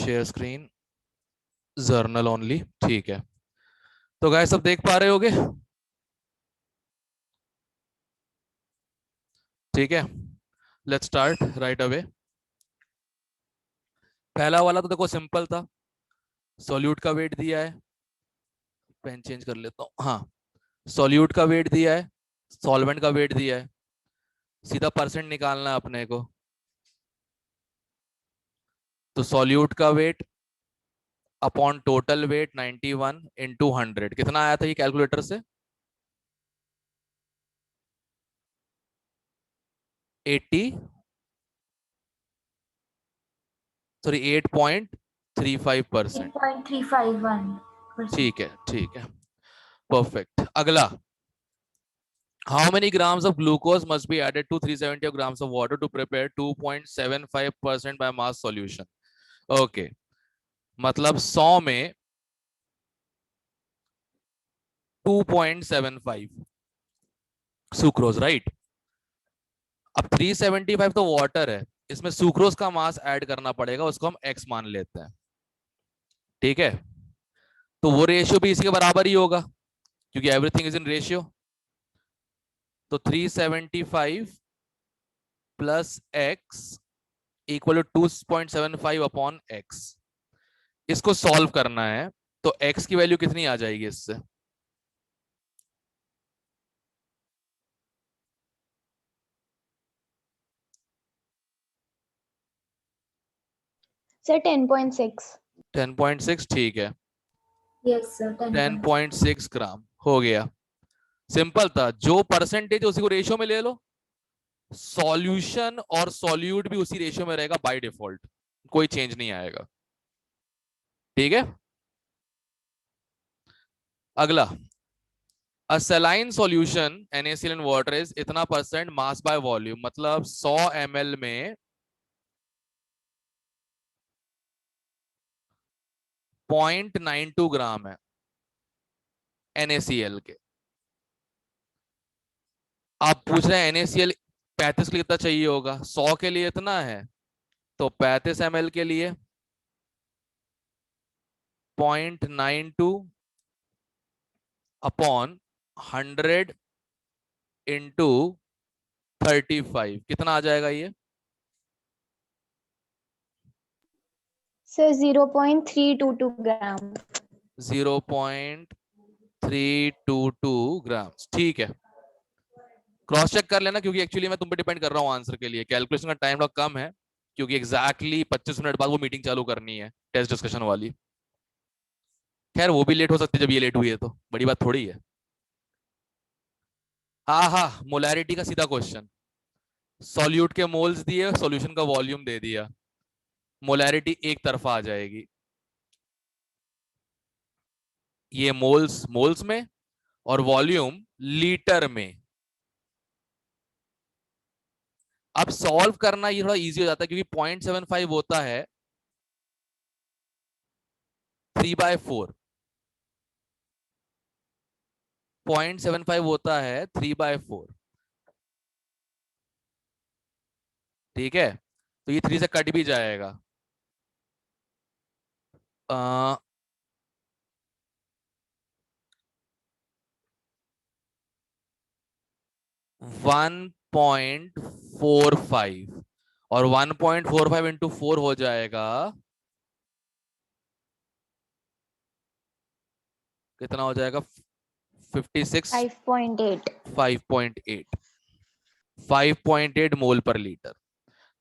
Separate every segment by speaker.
Speaker 1: Share screen, journal only, ठीक है। तो गाइस सब देख पा रहे होगे? ठीक है, लेट्स स्टार्ट राइट अवे। पहला वाला तो देखो सिंपल था, सॉल्यूट का वेट दिया है, पेन चेंज कर लेता हूं, हाँ। सॉल्यूट का वेट दिया है, सॉल्वेंट का वेट दिया है, सीधा परसेंट निकालना है अपने को। तो सॉल्यूट का weight upon total weight 91 into 100 कितना आया था ये कैलकुलेटर से? 80, सॉरी 8.35%।
Speaker 2: 8.351%।
Speaker 1: ठीक है, ठीक है, परफेक्ट। अगला, how many grams of glucose must be added to 370 grams of water to prepare 2.75% by mass solution? Okay, मतलब 100 में 2.75 सुक्रोज, राइट। अब 375 तो वाटर है, इसमें सुक्रोज का मास ऐड करना पड़ेगा, उसको हम x मान लेते हैं, ठीक है। तो वो रेशियो भी इसी के बराबर ही होगा क्योंकि एवरीथिंग इज इन रेशियो। तो 375 plus x equal to 2.75 upon x। इसको सॉल्व करना है, तो x की वैल्यू कितनी आ जाएगी इससे?
Speaker 3: सर 10.6।
Speaker 1: 10.6, ठीक है।
Speaker 2: यस सर,
Speaker 1: 10.6 ग्राम हो गया। सिंपल था, जो परसेंटेज उसी को रेशियो में ले लो, सॉल्यूशन और सॉल्यूट भी उसी रेशियो में रहेगा बाय डिफॉल्ट, कोई चेंज नहीं आएगा, ठीक है। अगला, a saline solution NaCl in water is इतना परसेंट मास बाय वॉल्यूम, मतलब 100 ml में 0.92 ग्राम है NaCl के। आप पूछ रहे हैं NaCl 35 के लिए कितना चाहिए होगा, 100 के लिए इतना है, तो 35 ml के लिए 0.92 अपॉन 100 इंटू 35 कितना आ जाएगा ये?
Speaker 3: सर 0.322 ग्राम।
Speaker 1: 0.322 ग्राम, ठीक है। क्रॉस चेक कर लेना क्योंकि एक्चुअली मैं तुम पे डिपेंड कर रहा हूँ आंसर के लिए, कैलकुलेशन का टाइम थोड़ा कम है क्योंकि एग्जैक्टली 25 मिनट बाद वो मीटिंग चालू करनी है टेस्ट डिस्कशन वाली। खैर वो भी लेट हो सकती है, जब ये लेट हुई है तो बड़ी बात थोड़ी है। हाँ हाँ, मोलैरिटी का सीधा क्वेश्चन, सॉल्यूट के मोल्स दिए, सॉल्यूशन का वॉल्यूम दे दिया, मोलैरिटी एक तरफा आ जाएगी, ये मोल्स मोल्स में और वॉल्यूम लीटर में। अब सॉल्व करना ये थोड़ा इजी हो जाता है क्योंकि 0.75 होता है 3/4, 0.75 होता है 3/4, ठीक है। तो ये 3 से कट भी जाएगा। 1.45 और 1.45 इंटू 4 हो जाएगा, कितना हो जाएगा? 56,
Speaker 3: 5.8।
Speaker 1: 5.8, 5.8 मोल पर लीटर।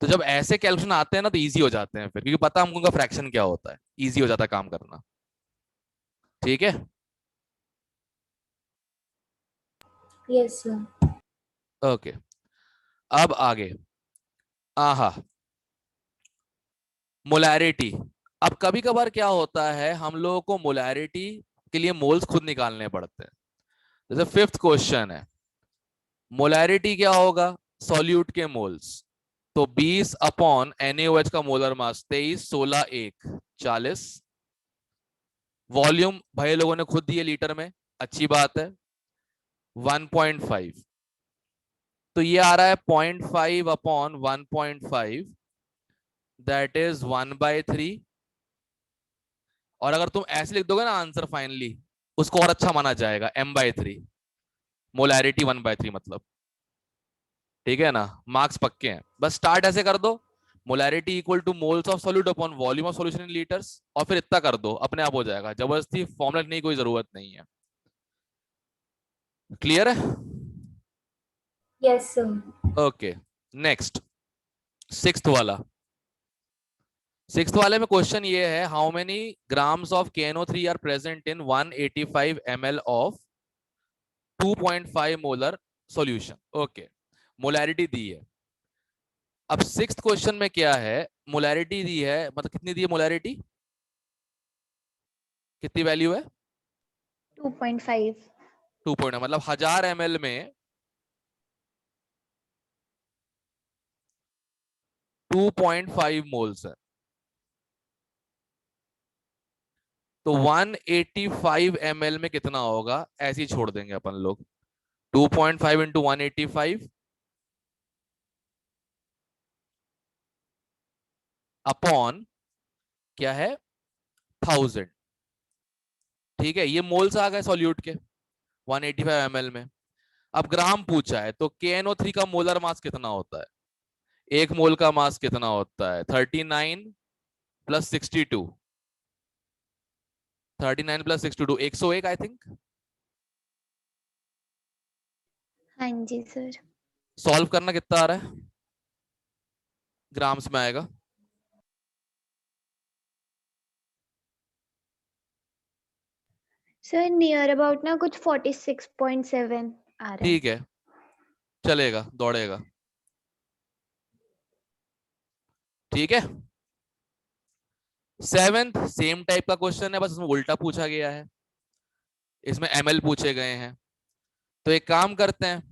Speaker 1: तो जब ऐसे कैलकुलेशन आते हैं ना तो इजी हो जाते हैं फिर, क्योंकि पता हमको उनका फ्रैक्शन क्या होता है, इजी हो जाता है काम करना, ठीक है।
Speaker 2: Yes sir.
Speaker 1: ओके, अब आगे, आहा, मोलैरिटी। अब कभी कभार क्या होता है, हम लोगों को मोलैरिटी के लिए मोल्स खुद निकालने पड़ते हैं। जैसे फिफ्थ क्वेश्चन है, मोलैरिटी क्या होगा? सॉल्यूट के मोल्स, तो 20 अपॉन NaOH का मोलर मास 23, 16, 1, 40। वॉल्यूम भाई लोगों ने खुद दिए लीटर में, अच्छी बात है, 1.5। तो ये आ रहा है 0.5 अपॉन 1.5, दैट इज 1/3 और अगर तुम ऐसे लिख दोगे ना आंसर फाइनली, उसको और अच्छा माना जाएगा, m/3, मोलैरिटी 1/3 मतलब। ठीक है ना, मार्क्स पक्के हैं। बस स्टार्ट ऐसे कर दो, molarity equal two moles of solute upon volume of solution in litres, और फिर इतना कर दो, अपने आप हो जाएगा। जबरदस्ती फॉर्मूला लिखने की कोई जरूरत नहीं है। क्लियर है?
Speaker 2: Yes, sir.
Speaker 1: Okay, next, sixth वाला। सिक्स्थ वाले में क्वेश्चन ये है, how many grams of KNO3 are present in 185 ml of 2.5 molar solution. Okay, molarity दी है। अब सिक्स्थ क्वेश्चन में क्या है, मोलैरिटी दी है, मतलब कितनी दी है मोलैरिटी, कितनी वैल्यू है?
Speaker 3: 2.5.
Speaker 1: 2 मतलब 1000 ml में 2.5 मोल्स है। तो 185 ml में कितना होगा, ऐसे ही छोड़ देंगे अपन लोग। 2.5 इंटू 185 अपॉन क्या है, 1000। ठीक है, ये मोल्स आ गए सॉल्यूट के 185 ml में। अब ग्राम पूछा है, तो KNO3 का मोलर मास कितना होता है, एक मोल का मास कितना होता है, 39 प्लस 62, 39 प्लस 62 101 आई थिंक।
Speaker 3: हाँ जी सर.
Speaker 1: सॉल्व करना कितना आ रहा है, ग्राम्स में आएगा?
Speaker 3: सर नियर अबाउट ना कुछ 46.7 आ रहा है.
Speaker 1: ठीक है, चलेगा, दौड़ेगा। ठीक है, सेवेंथ सेम टाइप का क्वेश्चन है, बस इसमें उल्टा पूछा गया है, इसमें ml पूछे गए हैं। तो एक काम करते हैं,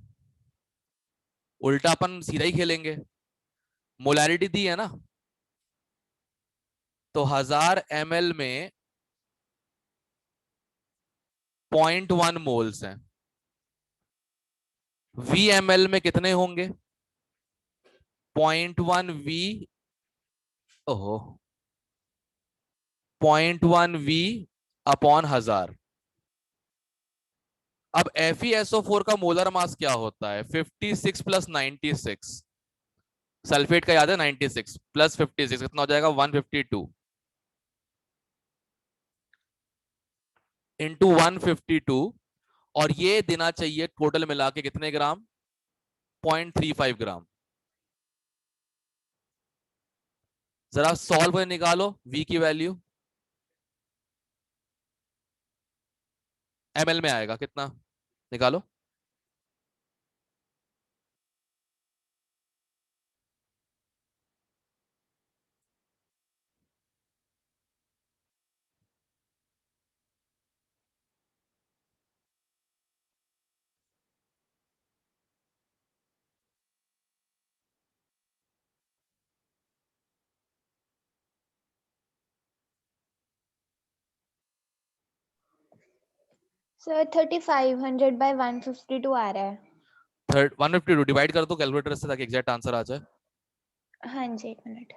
Speaker 1: उल्टा अपन सीधा ही खेलेंगे। मोलैरिटी दी है ना, तो 1000 ml में 0.1 मोल्स हैं। VML में कितने होंगे, 0.1 V, ओहो, 0.1 V अपॉन 1000। अब FeSO4 का मोलर मास क्या होता है, 56 प्लस 96, सल्फेट का याद है 96 प्लस 56 कितना हो जाएगा, 152 इंटू 152, और ये देना चाहिए टोटल मिला के कितने ग्राम, 0.35 ग्राम। जरा सॉल्व कर निकालो V की वैल्यू, ml में आएगा कितना, निकालो।
Speaker 3: सर 3500 by 152 आ रहा है.
Speaker 1: 152 डिवाइड कर दो कैलकुलेटर से, ताकि एग्जैक्ट आंसर आ जाए।
Speaker 3: हाँ जी, एक मिनट.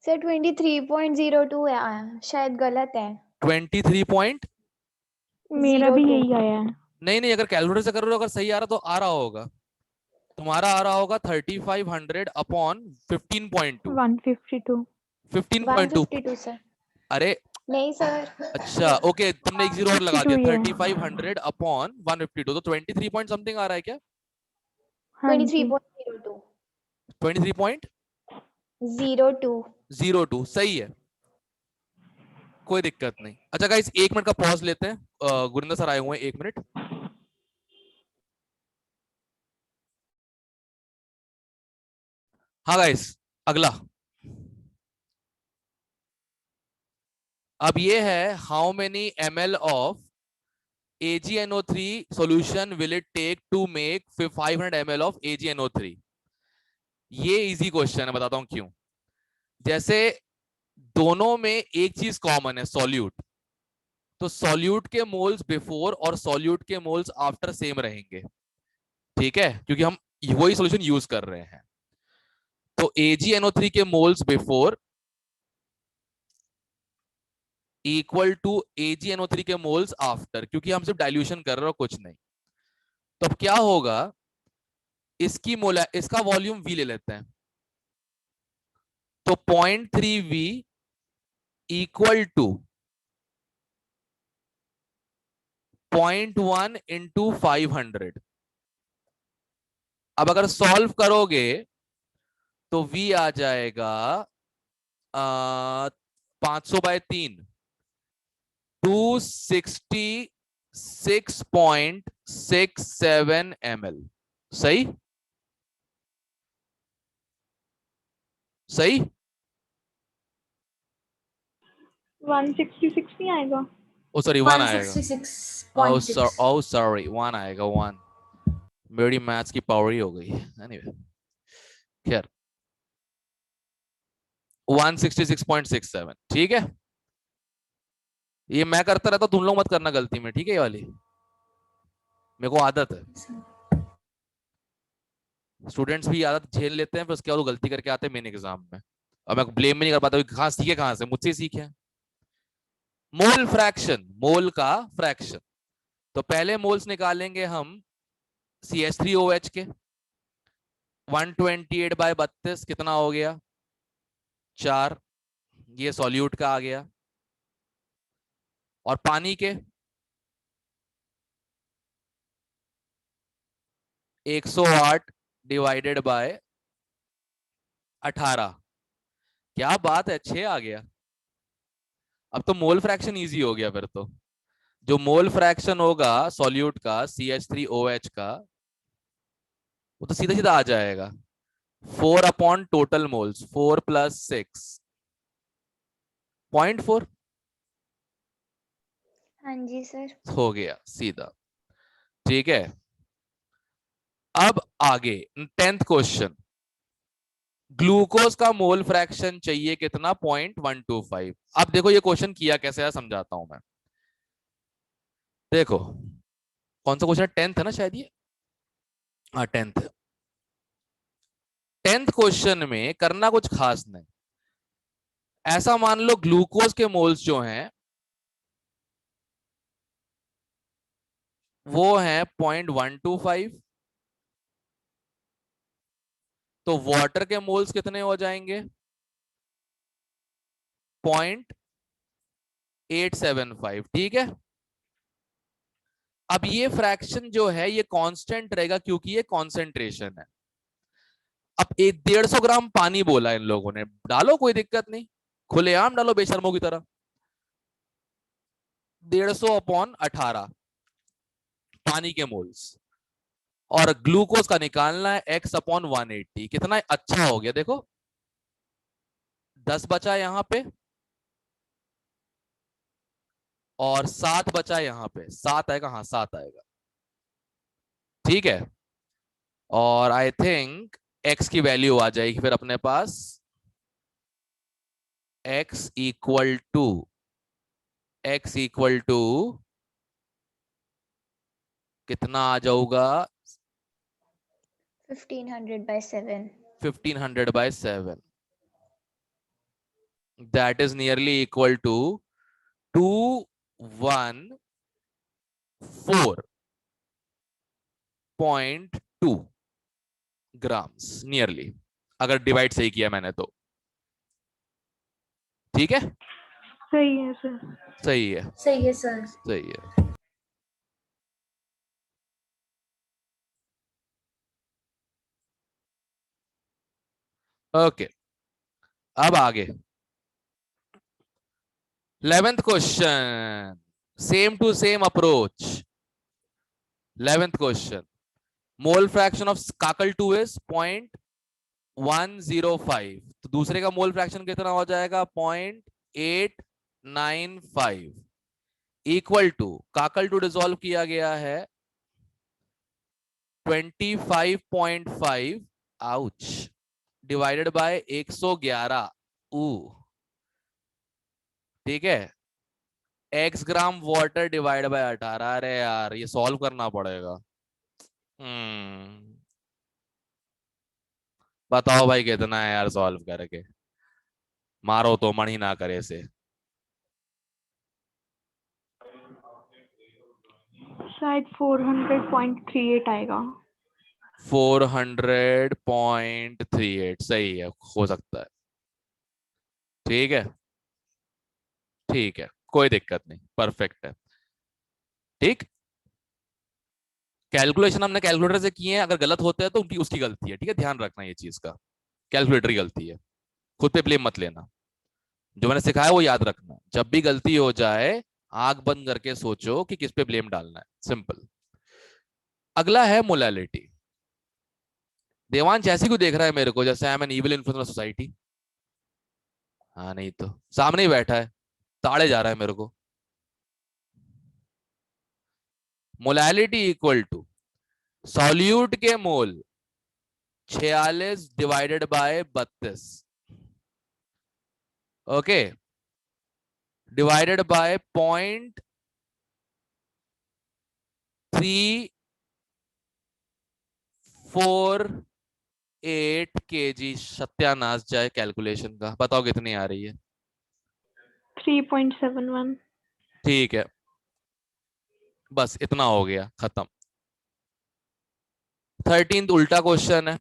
Speaker 3: सर 23.02 है, शायद गलत है.
Speaker 1: 23 पॉइंट,
Speaker 3: मेरा भी यही आया है.
Speaker 1: नहीं, अगर कैलकुलेटर से कर रहे हो, अगर सही आ रहा तो आ रहा होगा, तुम्हारा आ रहा होगा 3500 अपॉन 15.2,
Speaker 3: 152.
Speaker 1: 15.2।
Speaker 3: 152 सर.
Speaker 1: अरे
Speaker 3: नहीं सर.
Speaker 1: अच्छा, ओके, तुमने एक जीरो और लगा
Speaker 3: 52
Speaker 1: दिया,
Speaker 3: ही है.
Speaker 1: 3500 अपॉन 152, तो 23 पॉइंट समथिंग आ रहा है क्या,
Speaker 3: हाँ जी. 23.02.
Speaker 1: 23.02 सही है, कोई दिक्कत नहीं। अच्छा गाइस, एक मिनट का पॉज लेते हैं, गुरिंदर सर आए हुए हैं, एक मिनट। हाँ गाइस, अगला, अब ये है, how many ml of AgNO3 solution will it take to make 500 ml of AgNO3? ये इजी क्वेश्चन है, बताता हूं क्यों। जैसे दोनों में एक चीज कॉमन है, सॉल्यूट, तो सॉल्यूट के मोल्स बिफोर और सॉल्यूट के मोल्स आफ्टर सेम रहेंगे, ठीक है, क्योंकि हम वही सॉल्यूशन यूज कर रहे हैं। तो AgNO3 के moles before equal to AgNO3 के मोल्स आफ्टर, क्योंकि हम सिर्फ डाइल्यूशन कर रहे हो, कुछ नहीं। तो अब क्या होगा, इसका वॉल्यूम V ले लेते हैं, तो 0.3V इक्वल टू 0.1 इंटू 500। अब अगर सॉल्व करोगे तो V आ जाएगा 500/3, 266.67 ml। सही सही।
Speaker 4: 166 नहीं आएगा?
Speaker 1: ओ सॉरी, 1 आएगा।
Speaker 2: 166.6.
Speaker 1: ओ सॉरी, 1 आएगा, 1। मेरी मैथ्स की पावर ही हो गई। एनीवे, खैर 166.67, ठीक है। ये मैं करता रहता, तुम लोग मत करना गलती में, ठीक है, ये वाली मेरे को आदत है। स्टूडेंट्स भी आदत झेल लेते हैं, फिर उसके बाद वो गलती करके आते हैं मेन एग्जाम में, और मैं ब्लेम भी नहीं कर पाता, कहाँ सीखे, कहाँ से, मुझसे सीखे। मोल फ्रैक्शन, मोल का फ्रैक्शन। तो पहले मोल्स निकालेंगे हम CH3OH के। 128/32 कितना हो गया, 4। ये सॉल्यूट का आ गया। और पानी के 108 डिवाइडेड बाय 18। क्या बात है, 6 आ गया। अब तो मोल फ्रैक्शन इजी हो गया फिर तो। जो मोल फ्रैक्शन होगा सॉल्यूट का CH3OH का, वो तो सीधा सीधा आ जाएगा 4 अपॉन टोटल मोल्स, 4 + 6 0.4
Speaker 3: हाँ जी सर।
Speaker 1: हो गया सीधा, ठीक है। अब आगे 10th क्वेश्चन, ग्लूकोज का मोल फ्रैक्शन चाहिए कितना, 0.125। अब देखो ये क्वेश्चन किया कैसे है, समझाता हूं मैं। देखो कौन सा क्वेश्चन है, 10th है ना शायद ये, हाँ 10th। 10th क्वेश्चन में करना कुछ खास नहीं। ऐसा मान लो ग्लूकोज के मोल्स जो हैं वो हैं 0.125, तो वाटर के मोल्स कितने हो जाएंगे, 0.875, ठीक है। अब ये फ्रैक्शन जो है ये कांस्टेंट रहेगा, क्योंकि ये कॉन्सेंट्रेशन है। अब 150 ग्राम पानी बोला इन लोगों ने, डालो कोई दिक्कत नहीं, खुलेआम डालो बेशर्मों की तरह। 150/18 पानी के मोल्स, और ग्लूकोज का निकालना है x/180। कितना अच्छा हो गया, देखो 10 बचा यहां पे, और 7 बचा यहां पे, 7 आएगा, हाँ 7 आएगा, ठीक है। और आई थिंक x की वैल्यू आ जाएगी फिर अपने पास, x इक्वल टू कितना आ जाऊगा,
Speaker 3: 1500/7।
Speaker 1: 1500/7, that is nearly equal to 214.2 grams nearly, अगर डिवाइड सही किया मैंने तो, ठीक है।
Speaker 4: सही है सर।
Speaker 1: सही है,
Speaker 2: सही है सर।
Speaker 1: सही है। ओके, अब आगे 11th question, same to same approach. 11th question, mole fraction of काकल 2 इज 0.105, तो दूसरे का मोल फ्रैक्शन कितना हो जाएगा, 0.895 इक्वल टू, काकल 2 डिसॉल्व किया गया है 25.5, आउच डिवाइडेड बाय 111। ठीक है, x gram water divide by 18। अरे यार ये सॉल्व करना पड़ेगा। बताओ भाई कितना है यार सॉल्व करके। मारो तो मन ही ना करे से।
Speaker 4: शायद 400.38 आएगा।
Speaker 1: 400.38 सही है, हो सकता है। ठीक है, ठीक है, कोई दिक्कत नहीं, परफेक्ट है। ठीक, कैलकुलेशन हमने कैलकुलेटर से किए हैं, अगर गलत होते हैं तो उनकी उसकी गलती है। ठीक है, ध्यान रखना ये चीज का, कैलकुलेटर की गलती है, खुद पे ब्लेम मत लेना। जो मैंने सिखाया वो याद रखना, जब भी गलती हो जाए आंख बंद करके सोचो कि किस पे ब्लेम डालना है, सिंपल। अगला है मोलालिटी। देवांश ऐसी क्यों देख रहा है मेरे को, जैसे I am an evil influence society? हाँ नहीं तो, सामने ही बैठा है, ताड़े जा रहा है मेरे को। मोलालिटी इक्वल टू सॉल्यूट के मोल 46 divided by 32, okay, divided by 0.348 kg। सत्यानाश जाए कैलकुलेशन का, बताओ कितनी आ रही है?
Speaker 4: 3.71।
Speaker 1: ठीक है, बस इतना हो गया, खत्म। 13th उल्टा क्वेश्चन है।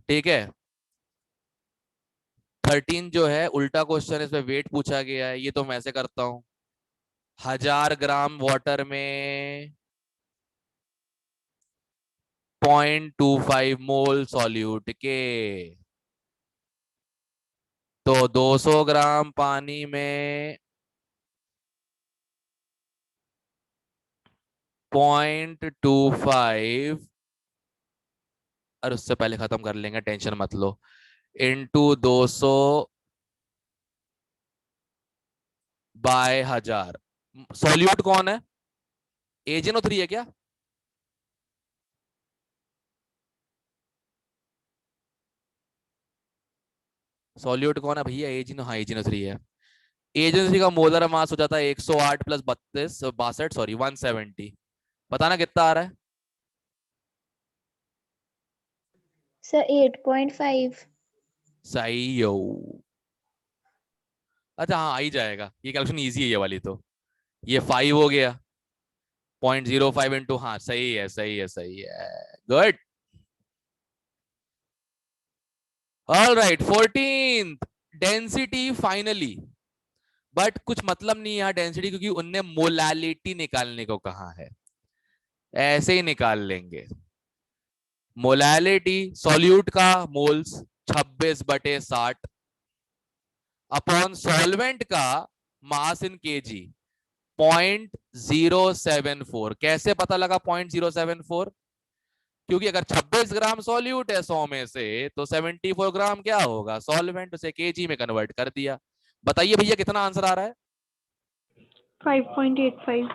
Speaker 1: ठीक है, 13 जो है उल्टा क्वेश्चन, इसमें वेट पूछा गया है। ये तो मैं ऐसे करता हूं, 1000 ग्राम वाटर में 0.25 मोल सॉल्यूट के, तो 200 ग्राम पानी में 0.25, और उससे पहले खत्म कर लेंगे, टेंशन मत लो, इंटू 200 बाय 1000। सॉल्यूट कौन है? AgNO3 है क्या? सॉल्यूट कौन है भैया? एजिनो, हाँ AgNO3 है। AgNO3 का मोलर मास हो जाता है 108 प्लस 32 62, सॉरी 170। बताना कितना आ रहा है?
Speaker 3: सर 8.5।
Speaker 1: सही हो। अच्छा हाँ, आ ही जाएगा, ये कैलकुलेशन इजी है ये वाली तो। ये 5 हो गया, 0.05 इंटू, हाँ सही है, सही है, सही है, good. All right, 14th density finally. But कुछ मतलब नहीं यहाँ डेंसिटी, क्योंकि उनने मोलालिटी निकालने को कहा है, ऐसे ही निकाल लेंगे। मोलालिटी सॉल्यूट का मोल्स 26/60 अपॉन सॉल्वेंट का मास इन केजी 0.074। कैसे पता लगा 0.074? क्योंकि अगर 26 ग्राम सॉल्यूट है 100 में से, तो 74 ग्राम क्या होगा? सॉल्वेंट। उसे केजी में कन्वर्ट कर दिया। बताइए भैया कितना आंसर आ रहा है?
Speaker 4: 5.85।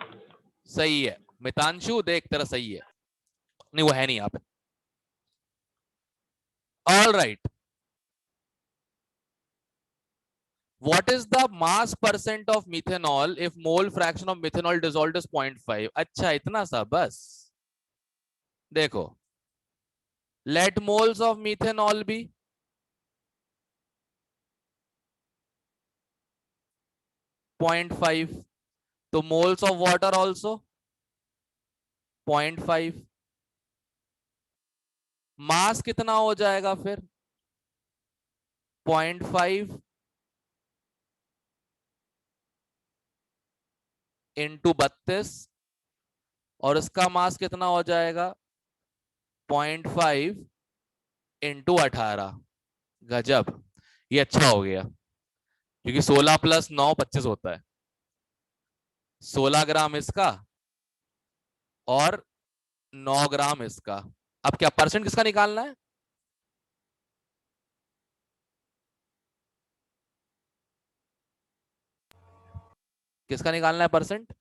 Speaker 1: सही है मितांशु, देख तेरा सही है। नहीं वो है नहीं यहाँ पे। All right, what is the mass percent of methanol if mole fraction of methanol dissolved is 0.5? अच्छा इतना सा बस। देखो, let moles of methanol be 0.5, तो moles of water also 0.5। मास कितना हो जाएगा फिर? 0.5 इंटू 32, और इसका मास कितना हो जाएगा? 0.5 इंटू 18। गजब, ये अच्छा हो गया, क्योंकि 16 + 9 25 होता है। 16 ग्राम इसका और 9 ग्राम इसका। अब क्या परसेंट किसका निकालना है? किसका निकालना है परसेंट?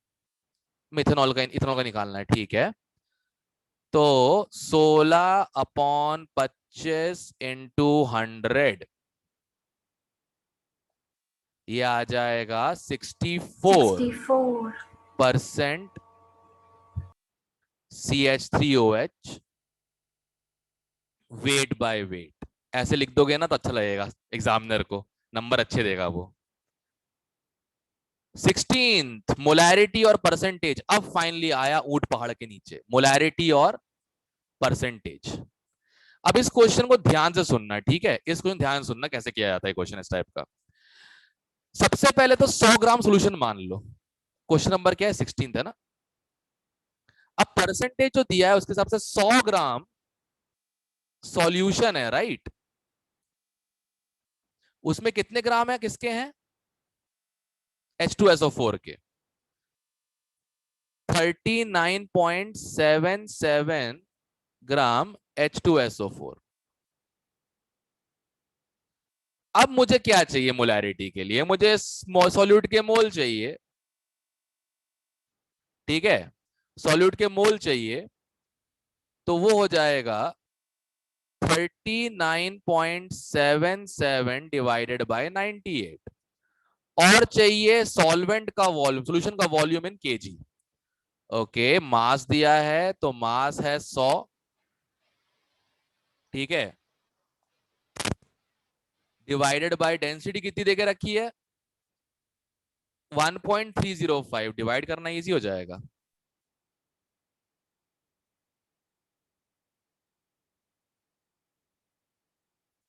Speaker 1: मिथेनॉल का, इथेनॉल का निकालना है, ठीक है। तो 16/25 बैचेस इनटू 100, ये आ जाएगा 64%
Speaker 2: 64
Speaker 1: CH3OH वेट बाय वेट। ऐसे लिख दोगे ना तो अच्छा लगेगा, एग्जामिनर को नंबर अच्छे देगा वो। 16th मोलैरिटी और परसेंटेज। अब फाइनली आया ऊंट पहाड़ के नीचे, मोलैरिटी और परसेंटेज। अब इस क्वेश्चन को ध्यान से सुनना, ठीक है, इस क्वेश्चन ध्यान से सुनना कैसे किया जाता है क्वेश्चन इस टाइप का। सबसे पहले तो 100 ग्राम सोल्यूशन मान लो, क्वेश्चन नंबर क्या है 16 है ना। अब परसेंटेज जो दिया है उसके हिसाब से 100 ग्राम सॉल्यूशन है, राइट। उसमें कितने ग्राम है, किसके हैं, H2SO4 के। 39.77 ग्राम H2SO4। अब मुझे क्या चाहिए मोलैरिटी के लिए, मुझे सॉल्यूट के मोल चाहिए, ठीक है, सॉल्यूट के मोल चाहिए, तो वो हो जाएगा 39.77 डिवाइडेड बाय 98। और चाहिए सॉल्वेंट का वॉल्यूम, सॉल्यूशन का वॉल्यूम इन केजी। ओके, मास दिया है तो मास है 100, ठीक है, डिवाइडेड बाय डेंसिटी कितनी देके रखी है 1.305, डिवाइड करना इजी हो जाएगा।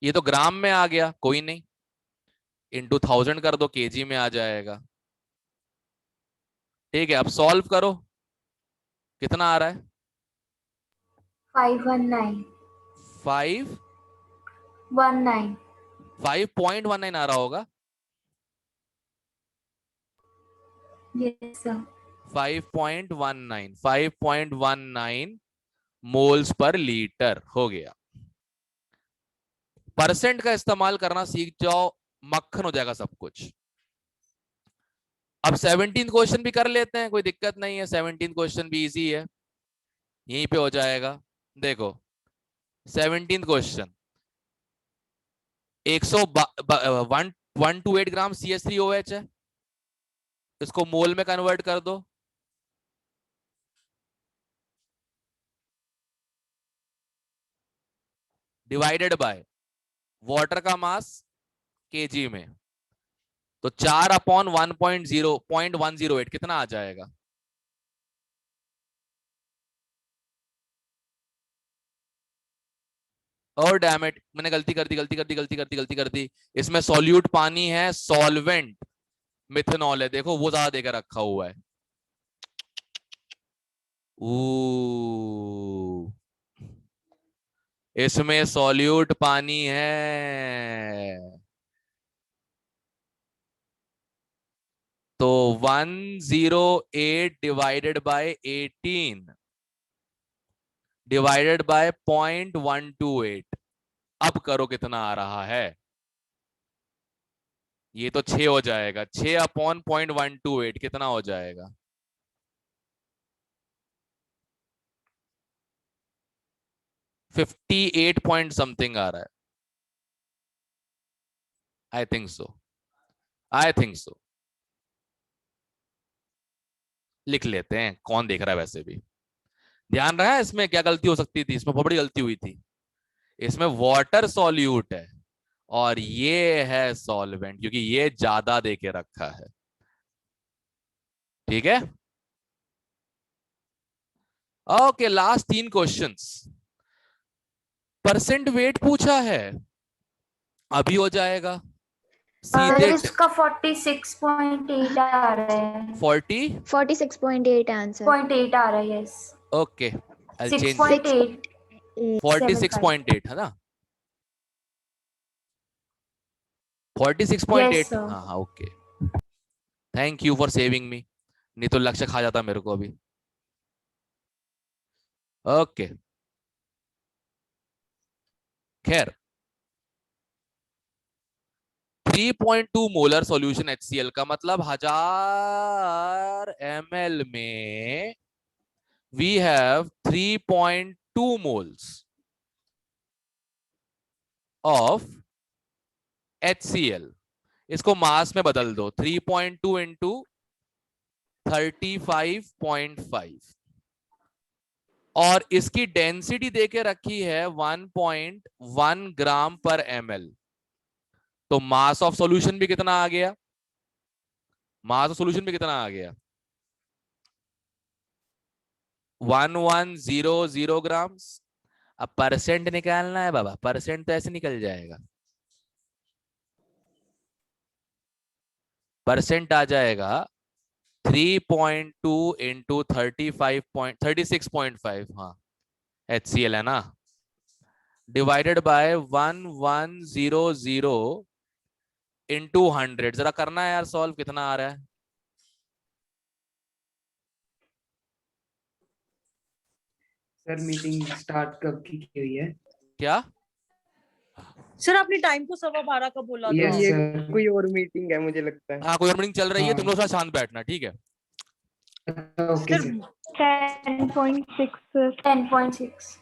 Speaker 1: ये तो ग्राम में आ गया, कोई नहीं, इंटू 1000 कर दो, केजी में आ जाएगा। ठीक है, अब सॉल्व करो, कितना आ रहा है
Speaker 2: 519
Speaker 1: 5
Speaker 2: 19
Speaker 1: 5.19 आ रहा होगा,
Speaker 2: yes sir
Speaker 1: 5.19 moles per litre हो गया। परसेंट का इस्तेमाल करना सीख जाओ, मक्खन हो जाएगा सब कुछ। अब 17 क्वेश्चन भी कर लेते हैं, कोई दिक्कत नहीं है, 17 क्वेश्चन भी इजी है, यहीं पे हो जाएगा। देखो 17 क्वेश्चन, 128 ग्राम CH3OH है, इसको मोल में कन्वर्ट कर दो, डिवाइडेड बाय वाटर का मास केजी में, तो 4/1.0.108 कितना आ जाएगा। और डैमेट, मैंने गलती कर दी। इसमें सॉल्यूट पानी है, सॉल्वेंट मिथेनॉल है, देखो वो ज्यादा देकर रखा हुआ है। इसमें सॉल्यूट पानी है, तो 108 डिवाइडेड बाय 18 डिवाइडेड बाय 0.128। अब करो कितना आ रहा है, ये तो 6 हो जाएगा, 6/0.128 कितना हो जाएगा 58 पॉइंट समथिंग आ रहा है। I think so, I think so, लिख लेते हैं, कौन देख रहा है वैसे भी। ध्यान रहा है इसमें क्या गलती हो सकती थी, इसमें बहुत बड़ी गलती हुई थी। इसमें वाटर सॉल्यूट है और ये है सॉल्वेंट, क्योंकि ये ज्यादा देके रखा है, ठीक है। Okay, last 3 questions. Percent weight पूछा है, अभी हो जाएगा
Speaker 2: सर
Speaker 1: सीधे
Speaker 2: इसका 46.8 आ रहा है
Speaker 1: 40।
Speaker 3: 46.8 आंसर।
Speaker 2: 0.8 आ रहा है yes
Speaker 1: okay, I change it,
Speaker 2: 6.8 75
Speaker 1: 46.8 है ना,
Speaker 2: यस
Speaker 1: 46.8,
Speaker 2: सर
Speaker 1: हाँ हाँ okay. Thank you for saving मी, नहीं तो लक्ष्य खा जाता मेरे को अभी। ओके, खैर 3.2 मोलर सॉल्यूशन HCl का मतलब 1000 ml में we have 3.2 moles. Of HCl, इसको मास में बदल दो, 3.2 इंटू 35.5, और इसकी डेंसिटी देके रखी है 1.1 ग्राम पर ml। तो मास ऑफ सॉल्यूशन भी कितना आ गया, मास ऑफ सॉल्यूशन भी कितना आ गया, 1100 ग्राम्स। अब परसेंट निकालना है बाबा, परसेंट तो ऐसे निकल जाएगा, परसेंट आ जाएगा 3.2 इंटू 36.5, हाँ HCl है ना, डिवाइडेड बाय 1100 इंटू 100। जरा करना है यार सॉल्व, कितना आ रहा है।
Speaker 5: सर मीटिंग स्टार्ट कब की हुई है?
Speaker 1: क्या
Speaker 6: सर आपने टाइम को 12:15 का बोला था।
Speaker 5: Yes,
Speaker 7: ये
Speaker 5: sir.
Speaker 7: कोई और मीटिंग है मुझे लगता है।
Speaker 1: हाँ कोई मीटिंग चल रही है,
Speaker 5: हाँ।
Speaker 1: तुम लोग थोड़ा शांत बैठना, ठीक है।
Speaker 5: Okay
Speaker 6: sir
Speaker 5: sir.
Speaker 4: 10.6 सर।
Speaker 2: 10.6.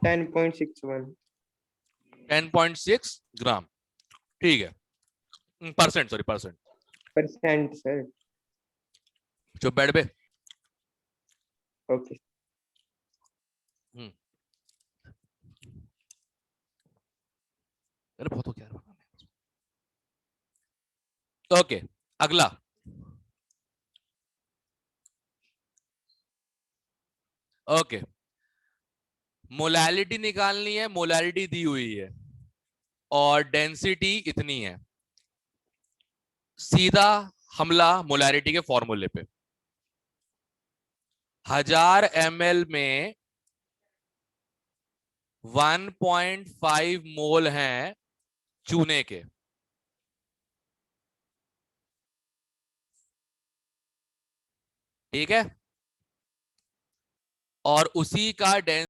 Speaker 7: 10.61
Speaker 1: 10.6 ग्राम, ठीक है, percent, sorry percent.
Speaker 7: Percent sir.
Speaker 1: चुप बैठ बे।
Speaker 7: ओके
Speaker 1: अरे बहुत हो गया। ओके अगला, ओके मोलैलिटी निकालनी है, मोलैलिटी दी हुई है और डेंसिटी इतनी है। सीधा हमला मोलैलिटी के फॉर्मूले पे, 1000 ml में 1.5 मोल हैं चूने के, ठीक है, और उसी का